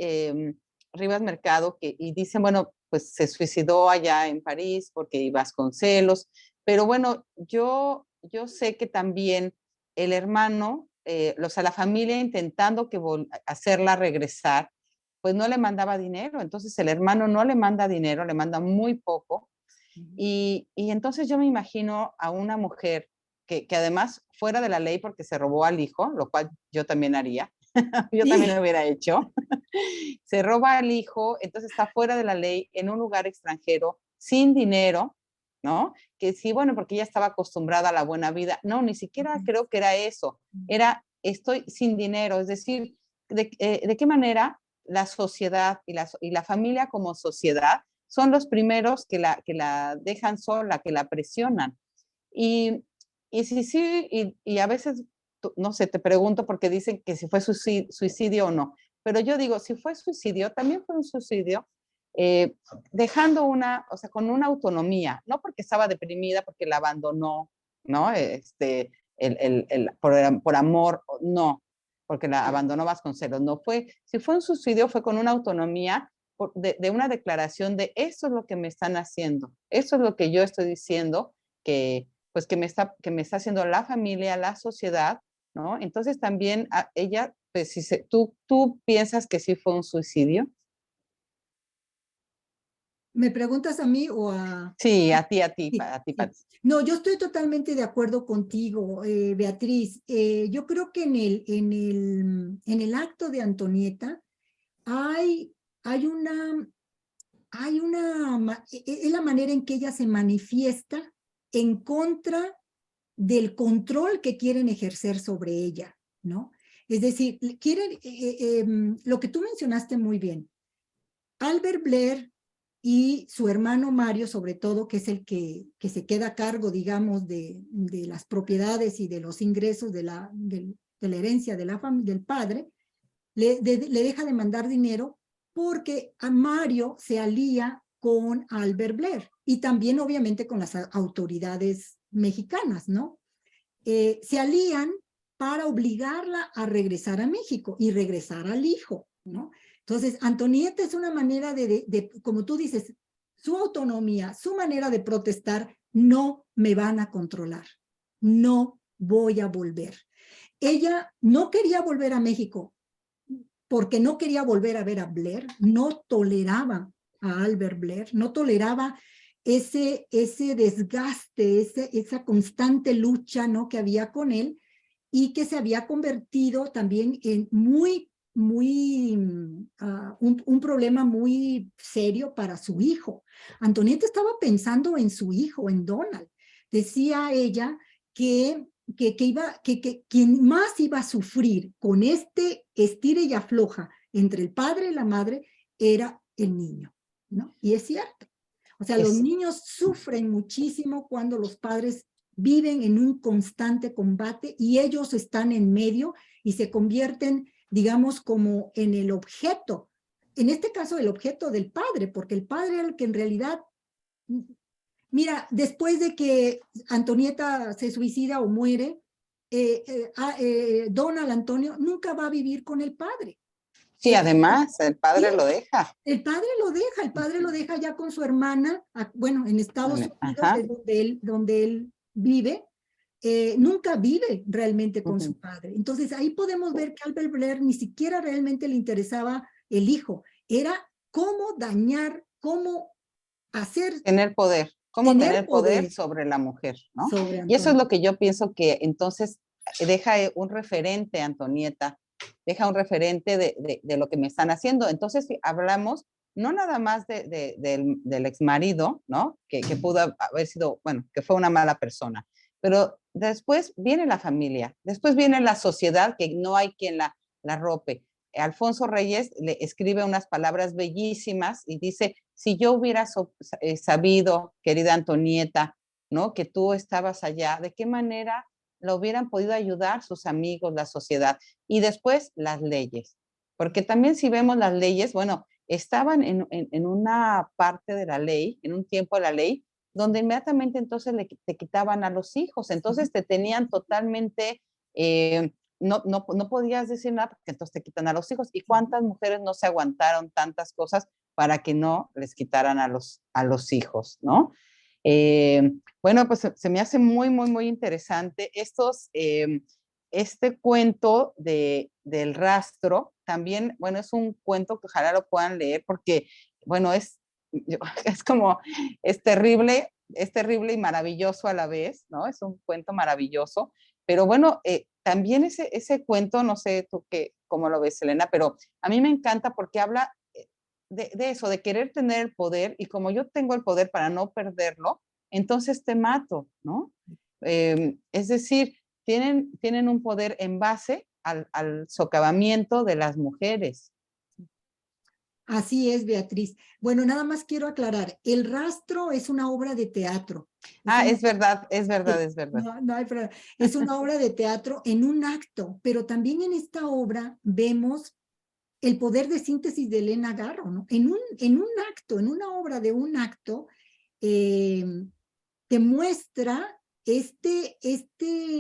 S1: Rivas Mercado, y dicen, bueno, pues se suicidó allá en París porque iba a Vasconcelos, pero bueno, yo sé que también el hermano, o sea, la familia intentando hacerla regresar, pues no le mandaba dinero, entonces el hermano no le manda dinero, le manda muy poco, y entonces yo me imagino a una mujer que además fuera de la ley porque se robó al hijo, lo cual yo también haría, yo también lo hubiera hecho, se roba al hijo, entonces está fuera de la ley, en un lugar extranjero, sin dinero, ¿no? Que sí, bueno, porque ella estaba acostumbrada a la buena vida. No, ni siquiera creo que era eso, era estoy sin dinero, es decir, de qué manera la sociedad y la familia como sociedad son los primeros que la dejan sola, que la presionan. Y sí, y a veces, no sé, te pregunto porque dicen que si fue suicidio o no, pero yo digo, si fue suicidio, también fue un suicidio dejando o sea, con una autonomía, no porque estaba deprimida, porque la abandonó, ¿no? Por amor, no, porque la abandonó Vasconcelos, no fue, si fue un suicidio fue con una autonomía de una declaración de eso es lo que me están haciendo, eso es lo que yo estoy diciendo, pues que me está haciendo la familia, la sociedad, ¿no? Entonces también ella, pues si tú piensas que sí fue un suicidio.
S3: ¿Me preguntas a mí o a...?
S1: Sí, a ti,
S3: Sí,
S1: Pati.
S3: sí. No, yo estoy totalmente de acuerdo contigo, Beatriz. Yo creo que en el acto de Antonieta hay hay es la manera en que ella se manifiesta en contra del control que quieren ejercer sobre ella, ¿no? Es decir, quieren, lo que tú mencionaste muy bien, Albert Blair y su hermano Mario, sobre todo, que es el que se queda a cargo, digamos, de las propiedades y de los ingresos de la herencia del padre, le deja de mandar dinero porque a Mario se alía con Albert Blair y también obviamente con las autoridades mexicanas, ¿no? Se alían para obligarla a regresar a México y regresar al hijo, ¿no? Entonces, Antonieta es una manera como tú dices, su autonomía, su manera de protestar, no me van a controlar, no voy a volver. Ella no quería volver a México porque no quería volver a ver a Blair, no toleraba a Albert Blair, no toleraba ese desgaste, esa constante lucha, ¿no?, que había con él y que se había convertido también en un problema muy serio para su hijo. Antonieta estaba pensando en su hijo, en Donald. Decía ella que quien más iba a sufrir con este estire y afloja entre el padre y la madre era el niño, ¿no? Y es cierto. O sea, los niños sufren muchísimo cuando los padres viven en un constante combate y ellos están en medio y se convierten, digamos, como en el objeto, en este caso el objeto del padre, porque el padre era el que en realidad, mira, después de que Antonieta se suicida o muere, Donald Antonio nunca va a vivir con el padre.
S1: Sí, además, el padre lo deja.
S3: El padre lo deja ya con su hermana, bueno, en Estados Unidos, es donde él vive, nunca vive realmente con su padre. Entonces ahí podemos ver que a Albert Blair ni siquiera realmente le interesaba el hijo, era cómo dañar, cómo hacer...
S1: Tener poder, cómo tener poder sobre la mujer, ¿no? Y eso es lo que yo pienso que entonces deja un referente, Antonieta, deja un referente de lo que me están haciendo. Entonces, si hablamos no nada más del exmarido, ¿no? Que pudo haber sido, bueno, que fue una mala persona, pero después viene la familia, después viene la sociedad, que no hay quien la arrope. Alfonso Reyes le escribe unas palabras bellísimas y dice, si yo hubiera sabido, querida Antonieta, ¿no?, que tú estabas allá, ¿de qué manera lo hubieran podido ayudar sus amigos, la sociedad? Y después las leyes, porque también si vemos las leyes, bueno, estaban en una parte de la ley, en un tiempo de la ley, donde inmediatamente entonces te quitaban a los hijos, entonces te tenían totalmente, no podías decir nada porque entonces te quitan a los hijos. ¿Y cuántas mujeres no se aguantaron tantas cosas para que no les quitaran a los hijos, ¿no? Bueno, pues se me hace muy, muy, muy interesante este cuento del rastro. También, bueno, es un cuento que ojalá lo puedan leer porque, bueno, es como, es terrible y maravilloso a la vez, ¿no? Es un cuento maravilloso, pero bueno, también ese cuento, no sé tú cómo lo ves, Elena, pero a mí me encanta porque habla de eso, de querer tener el poder, y como yo tengo el poder para no perderlo, entonces te mato, ¿no? Es decir, tienen un poder en base al socavamiento de las mujeres.
S3: Así es, Beatriz. Bueno, nada más quiero aclarar, El rastro es una obra de teatro.
S1: Es verdad.
S3: No hay problema. Es una obra de teatro en un acto, pero también en esta obra vemos el poder de síntesis de Elena Garro, ¿no? En un acto, en una obra de un acto, te muestra este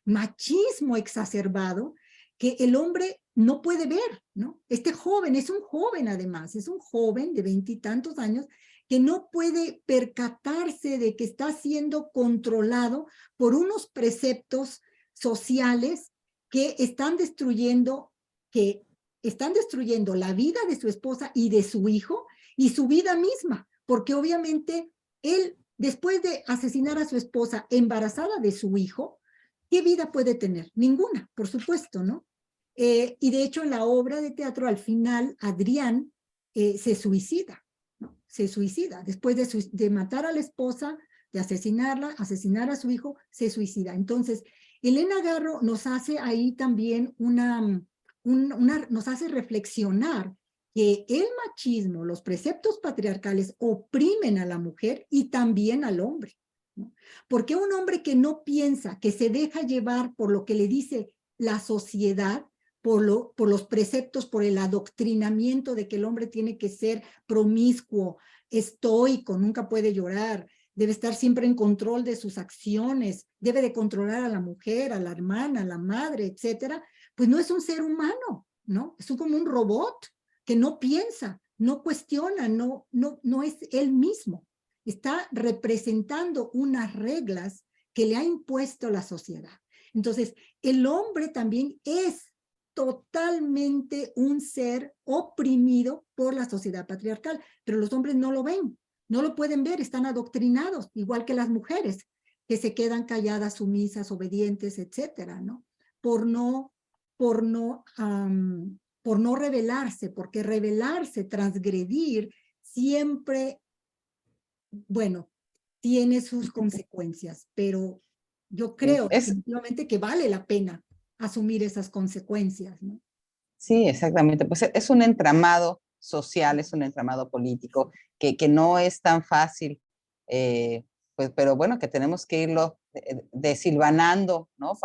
S3: machismo exacerbado que el hombre no puede ver, ¿no? Este joven, es un joven además, es un joven de 20 y tantos años que no puede percatarse de que está siendo controlado por unos preceptos sociales que están destruyendo la vida de su esposa y de su hijo y su vida misma, porque obviamente él, después de asesinar a su esposa embarazada de su hijo, ¿qué vida puede tener? Ninguna, por supuesto, ¿no? Y de hecho en la obra de teatro al final Adrián se suicida, ¿no? Se suicida. Después de matar a la esposa, de asesinarla, asesinar a su hijo, se suicida. Entonces, Elena Garro nos hace ahí también nos hace reflexionar que el machismo, los preceptos patriarcales oprimen a la mujer y también al hombre, ¿no? Porque un hombre que no piensa, que se deja llevar por lo que le dice la sociedad, por los preceptos, por el adoctrinamiento de que el hombre tiene que ser promiscuo, estoico, nunca puede llorar, debe estar siempre en control de sus acciones, debe de controlar a la mujer, a la hermana, a la madre, etcétera, pues no es un ser humano, ¿no? Es como un robot que no piensa, no cuestiona, no es él mismo. Está representando unas reglas que le ha impuesto la sociedad. Entonces, el hombre también es totalmente un ser oprimido por la sociedad patriarcal, pero los hombres no lo ven, no lo pueden ver, están adoctrinados, igual que las mujeres, que se quedan calladas, sumisas, obedientes, etcétera, ¿no? Por no rebelarse, porque rebelarse, transgredir, siempre, bueno, tiene sus consecuencias, pero yo creo definitivamente que vale la pena asumir esas consecuencias, ¿no?
S1: Sí, exactamente. Pues es un entramado social, es un entramado político que no es tan fácil, pues, pero bueno, que tenemos que irlo desilvanando, ¿no?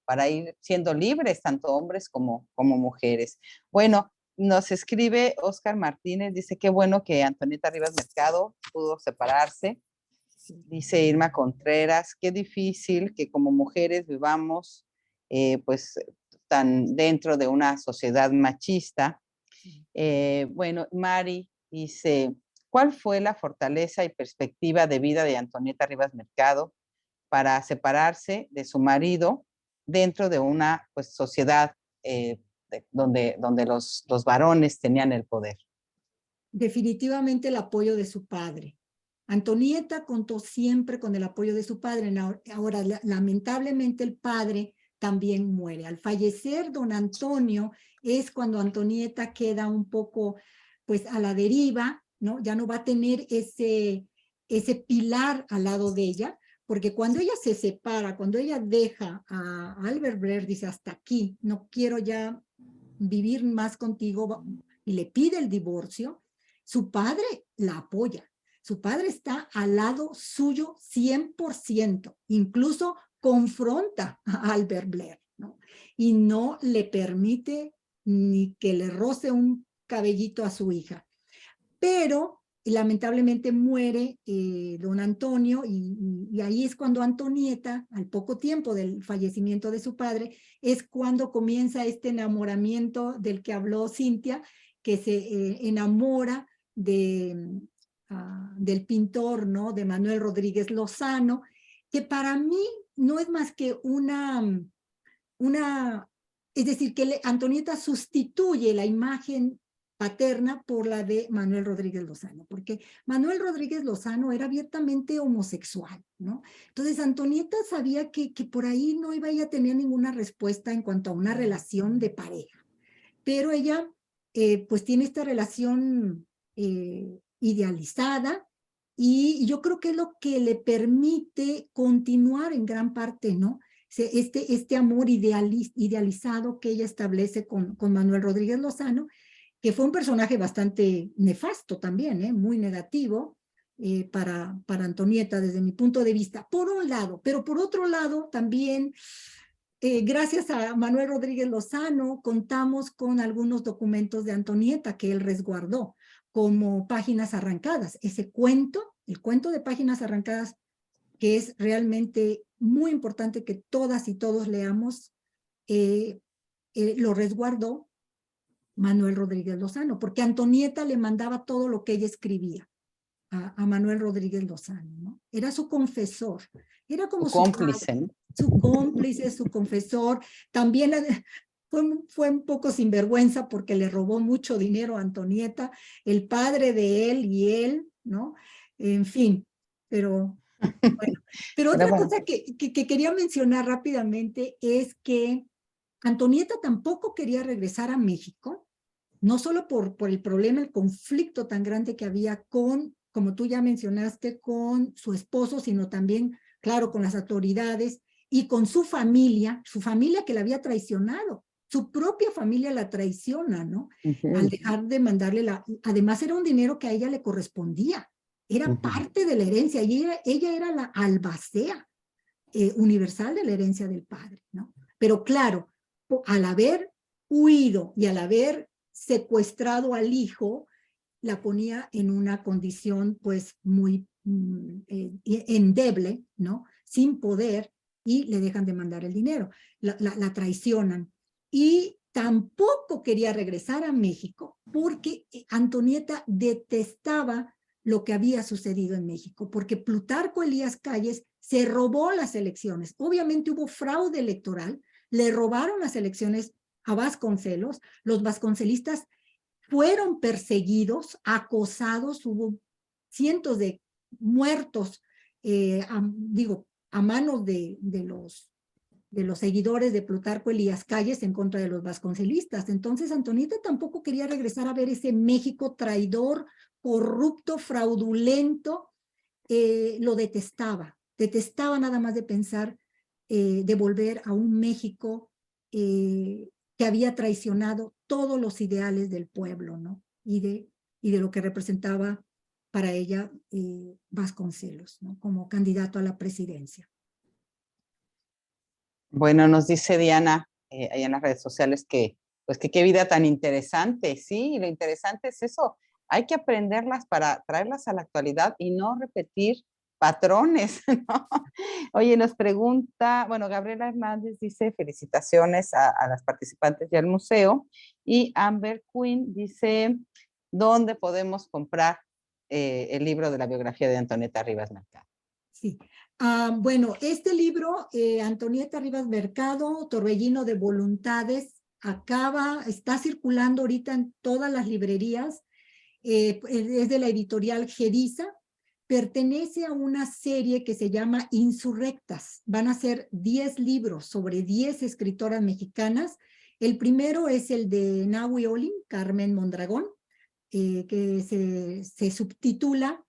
S1: Para ir siendo libres, tanto hombres como mujeres. Bueno, nos escribe Oscar Martínez, dice qué bueno que Antonieta Rivas Mercado pudo separarse. Dice Irma Contreras, qué difícil que como mujeres vivamos pues tan dentro de una sociedad machista. Bueno, Mari dice, ¿cuál fue la fortaleza y perspectiva de vida de Antonieta Rivas Mercado para separarse de su marido dentro de una pues, sociedad donde los varones tenían el poder?
S3: Definitivamente el apoyo de su padre. Antonieta contó siempre con el apoyo de su padre. Ahora, lamentablemente, el padre también muere. Al fallecer don Antonio es cuando Antonieta queda un poco, pues, a la deriva, ¿no? Ya no va a tener ese pilar al lado de ella, porque cuando ella se separa, cuando ella deja a Albert Breer, dice, hasta aquí, no quiero ya vivir más contigo, y le pide el divorcio, su padre la apoya. Su padre está al lado suyo 100%, incluso confronta a Albert Breer, ¿no? Y no le permite ni que le roce un cabellito a su hija. Pero lamentablemente muere don Antonio y ahí es cuando Antonieta, al poco tiempo del fallecimiento de su padre, es cuando comienza este enamoramiento del que habló Cintia, que se enamora del pintor, ¿no? De Manuel Rodríguez Lozano, que para mí no es más que es decir, que Antonieta sustituye la imagen paterna por la de Manuel Rodríguez Lozano, porque Manuel Rodríguez Lozano era abiertamente homosexual, ¿no? Entonces Antonieta sabía que por ahí no iba a tener ninguna respuesta en cuanto a una relación de pareja, pero ella pues tiene esta relación idealizada y yo creo que es lo que le permite continuar en gran parte, ¿no? Este amor idealizado que ella establece con Manuel Rodríguez Lozano, que fue un personaje bastante nefasto también, muy negativo para Antonieta desde mi punto de vista, por un lado, pero por otro lado también, gracias a Manuel Rodríguez Lozano, contamos con algunos documentos de Antonieta que él resguardó, como Páginas Arrancadas, ese cuento, el cuento de Páginas Arrancadas, que es realmente muy importante que todas y todos leamos, lo resguardó Manuel Rodríguez Lozano, porque Antonieta le mandaba todo lo que ella escribía a Manuel Rodríguez Lozano, ¿no? Era su confesor, era como
S1: su cómplice, ¿no?
S3: Su cómplice, su confesor. También fue un poco sinvergüenza porque le robó mucho dinero a Antonieta, el padre de él y él, ¿no? En fin, pero bueno. Pero otra cosa que quería mencionar rápidamente es que Antonieta tampoco quería regresar a México no solo por el problema, el conflicto tan grande que había con, como tú ya mencionaste, con su esposo, sino también, claro, con las autoridades y con su familia que la había traicionado. Su propia familia la traiciona, ¿no? Al dejar de mandarle además era un dinero que a ella le correspondía, era parte de la herencia, y ella era la albacea universal de la herencia del padre, ¿no? Pero claro, al haber huido y al haber secuestrado al hijo, la ponía en una condición pues muy endeble, ¿no? Sin poder, y le dejan de mandar el dinero, la traicionan. Y tampoco quería regresar a México porque Antonieta detestaba lo que había sucedido en México, porque Plutarco Elías Calles se robó las elecciones. Obviamente hubo fraude electoral, le robaron las elecciones a Vasconcelos, los vasconcelistas fueron perseguidos, acosados, hubo cientos de muertos, a manos de los seguidores de Plutarco Elías Calles en contra de los vasconcelistas. Entonces Antonieta tampoco quería regresar a ver ese México traidor, corrupto, fraudulento, lo detestaba nada más de pensar de volver a un México que había traicionado todos los ideales del pueblo, ¿no? Y de lo que representaba para ella Vasconcelos, ¿no? Como candidato a la presidencia.
S1: Bueno, nos dice Diana ahí en las redes sociales que, pues que qué vida tan interesante, sí, y lo interesante es eso, hay que aprenderlas para traerlas a la actualidad y no repetir patrones, ¿no? Oye, nos pregunta, bueno, Gabriela Hernández dice felicitaciones a las participantes y al museo, y Amber Quinn dice, ¿dónde podemos comprar el libro de la biografía de Antonieta Rivas Mercado?
S3: Sí. Bueno, este libro, Antonieta Rivas Mercado, Torbellino de Voluntades, está circulando ahorita en todas las librerías, es de la editorial Gediza, pertenece a una serie que se llama Insurrectas. Van a ser 10 libros sobre 10 escritoras mexicanas. El primero es el de Nahui Olin, Carmen Mondragón, que se subtitula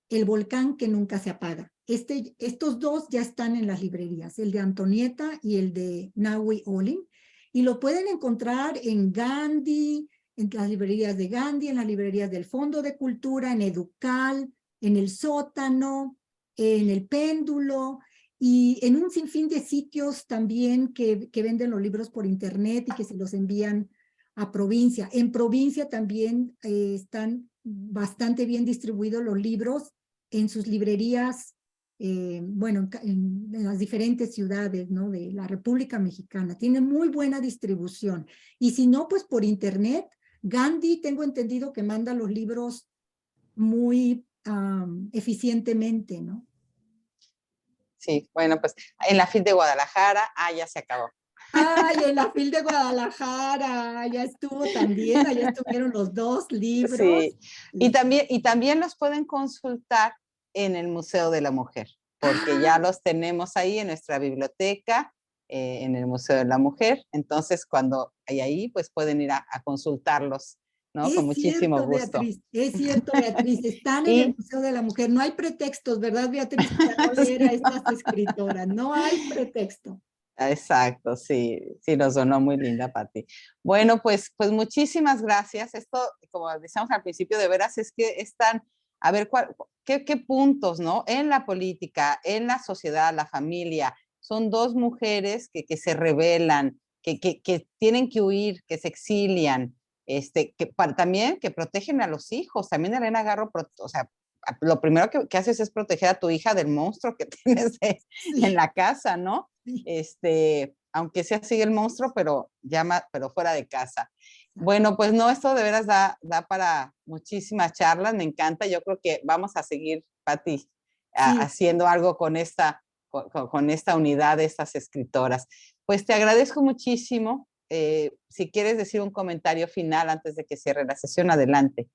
S3: El volcán que nunca se apaga. Estos dos ya están en las librerías, el de Antonieta y el de Nahui Olin, y lo pueden encontrar en Gandhi, en las librerías de Gandhi, en las librerías del Fondo de Cultura, en Educal, en El Sótano, en El Péndulo, y en un sinfín de sitios también que venden los libros por internet y que se los envían a provincia. En provincia también están bastante bien distribuidos los libros en sus librerías, bueno, en las diferentes ciudades, ¿no? De la República Mexicana. Tiene muy buena distribución. Y si no, pues por internet. Gandhi, tengo entendido que manda los libros muy eficientemente, ¿no?
S1: Sí, bueno, pues en la FIL de Guadalajara, ya se acabó.
S3: Ay, en la FIL de Guadalajara, allá estuvo también, allá estuvieron los 2 libros.
S1: Sí, y también los pueden consultar en el Museo de la Mujer, porque ya los tenemos ahí en nuestra biblioteca, en el Museo de la Mujer. Entonces, cuando hay ahí, pues pueden ir a consultarlos, ¿no? Con muchísimo gusto.
S3: Es cierto, Beatriz, están en el
S1: Y
S3: Museo de la Mujer. No hay pretextos, ¿verdad, Beatriz, para no leer a estas escritoras? No hay pretexto.
S1: exacto, sí, sí, nos sonó muy linda, Pati. Bueno, pues muchísimas gracias. Esto, como decíamos al principio, de veras es que están, a ver, qué puntos, ¿no? En la política, en la sociedad, la familia, son 2 mujeres que se rebelan, que tienen que huir, que se exilian, también que protegen a los hijos. También Elena Garro, o sea, lo primero que haces es proteger a tu hija del monstruo que tienes en la casa, ¿no? Aunque sea así el monstruo, pero fuera de casa. Bueno, pues no, esto de veras da para muchísimas charlas, me encanta. Yo creo que vamos a seguir, Pati, haciendo algo con esta unidad de estas escritoras. Pues te agradezco muchísimo. Si quieres decir un comentario final antes de que cierre la sesión, adelante.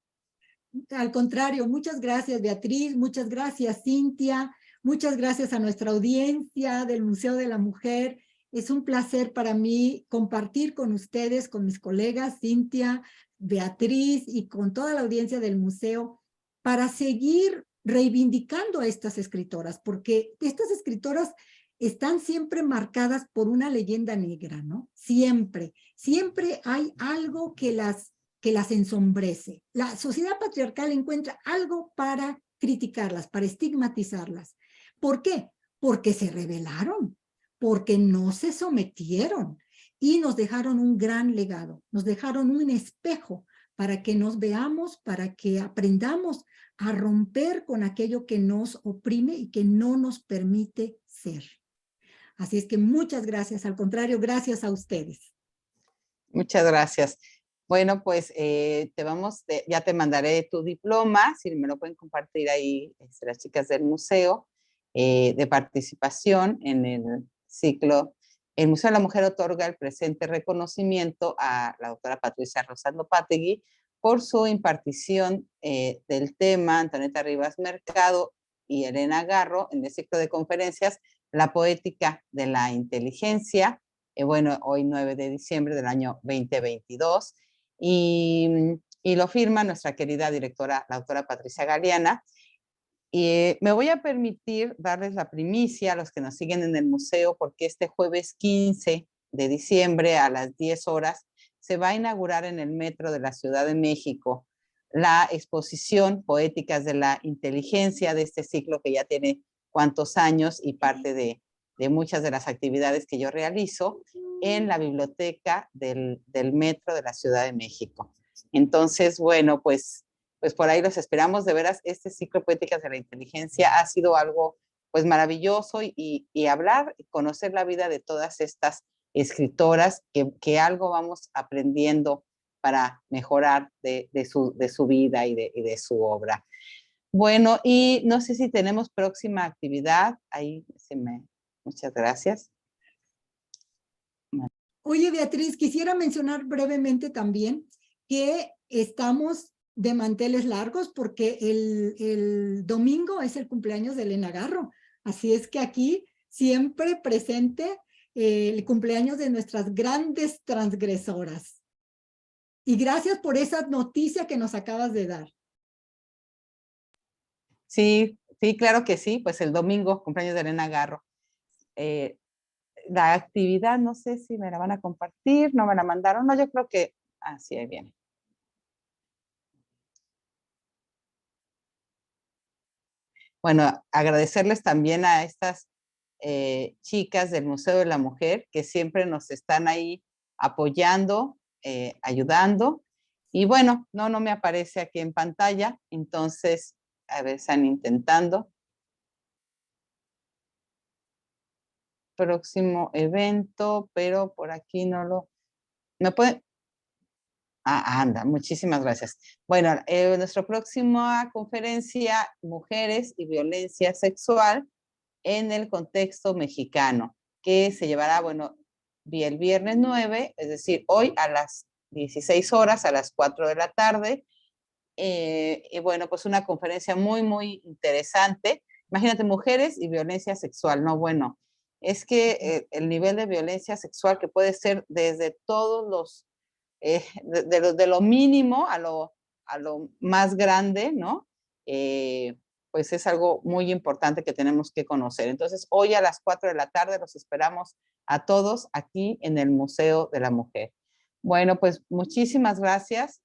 S3: Al contrario, muchas gracias, Beatriz, muchas gracias, Cintia, muchas gracias a nuestra audiencia del Museo de la Mujer. Es un placer para mí compartir con ustedes, con mis colegas Cintia, Beatriz y con toda la audiencia del museo para seguir reivindicando a estas escritoras, porque estas escritoras están siempre marcadas por una leyenda negra, ¿no? Siempre, siempre hay algo que las ensombrece. La sociedad patriarcal encuentra algo para criticarlas, para estigmatizarlas. ¿Por qué? Porque se rebelaron, porque no se sometieron y nos dejaron un gran legado, nos dejaron un espejo para que nos veamos, para que aprendamos a romper con aquello que nos oprime y que no nos permite ser. Así es que muchas gracias, al contrario, gracias a ustedes.
S1: Muchas gracias. Bueno, pues ya te mandaré tu diploma, si me lo pueden compartir ahí las chicas del museo, de participación en el ciclo. El Museo de la Mujer otorga el presente reconocimiento a la doctora Patricia Lopategui por su impartición del tema Antonieta Rivas Mercado y Elena Garro en el ciclo de conferencias La poética de la inteligencia, bueno, hoy 9 de diciembre del año 2022, y lo firma nuestra querida directora, la doctora Patricia Galeana. Y me voy a permitir darles la primicia a los que nos siguen en el museo, porque este jueves 15 de diciembre a las 10 horas se va a inaugurar en el metro de la Ciudad de México la exposición Poéticas de la Inteligencia de este ciclo que ya tiene cuantos años y parte de muchas de las actividades que yo realizo en la biblioteca del metro de la Ciudad de México. Entonces, bueno, pues por ahí los esperamos. De veras, este ciclo Poéticas de la Inteligencia ha sido algo pues maravilloso y hablar y conocer la vida de todas estas escritoras que algo vamos aprendiendo para mejorar de su vida y de su obra. Bueno, y no sé si tenemos próxima actividad. Ahí muchas gracias.
S3: Oye, Beatriz, quisiera mencionar brevemente también que estamos de manteles largos porque el domingo es el cumpleaños de Elena Garro. Así es que aquí siempre presente el cumpleaños de nuestras grandes transgresoras. Y gracias por esa noticia que nos acabas de dar.
S1: Sí, claro que sí, pues el domingo, cumpleaños de Elena Garro. La actividad, no sé si me la van a compartir, no me la mandaron, no, yo creo que, sí, ahí viene. Bueno, agradecerles también a estas chicas del Museo de la Mujer que siempre nos están ahí apoyando, ayudando. Y bueno, no me aparece aquí en pantalla, entonces, a ver, están intentando. Próximo evento, pero por aquí no lo... ¿Me pueden? Anda, muchísimas gracias. Bueno, nuestra próxima conferencia, Mujeres y Violencia Sexual en el contexto mexicano, que se llevará, bueno, el viernes 9, es decir, hoy a las 16 horas, a las 4 de la tarde. Y bueno, pues una conferencia muy, muy interesante. Imagínate, mujeres y violencia sexual, no, bueno, es que el nivel de violencia sexual que puede ser desde todos los, de lo mínimo a lo más grande, ¿no? Pues es algo muy importante que tenemos que conocer. Entonces, hoy a las 4 de la tarde los esperamos a todos aquí en el Museo de la Mujer. Bueno, pues muchísimas gracias,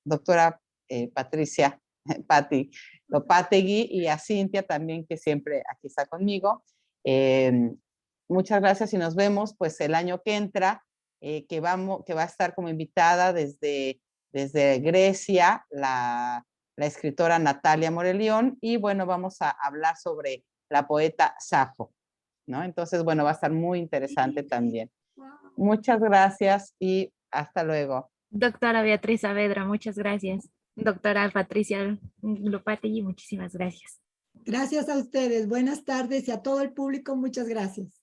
S1: doctora Patricia, Patti Lopategui, y a Cintia también, que siempre aquí está conmigo. Muchas gracias y nos vemos pues el año que entra, que va a estar como invitada desde Grecia la escritora Natalia Morelión, y bueno, vamos a hablar sobre la poeta Safo, ¿no? Entonces, bueno, va a estar muy interesante también. Muchas gracias y hasta luego.
S2: Doctora Beatriz Saavedra, muchas gracias. Doctora Patricia Lopategui, muchísimas gracias.
S3: Gracias a ustedes. Buenas tardes y a todo el público, muchas gracias.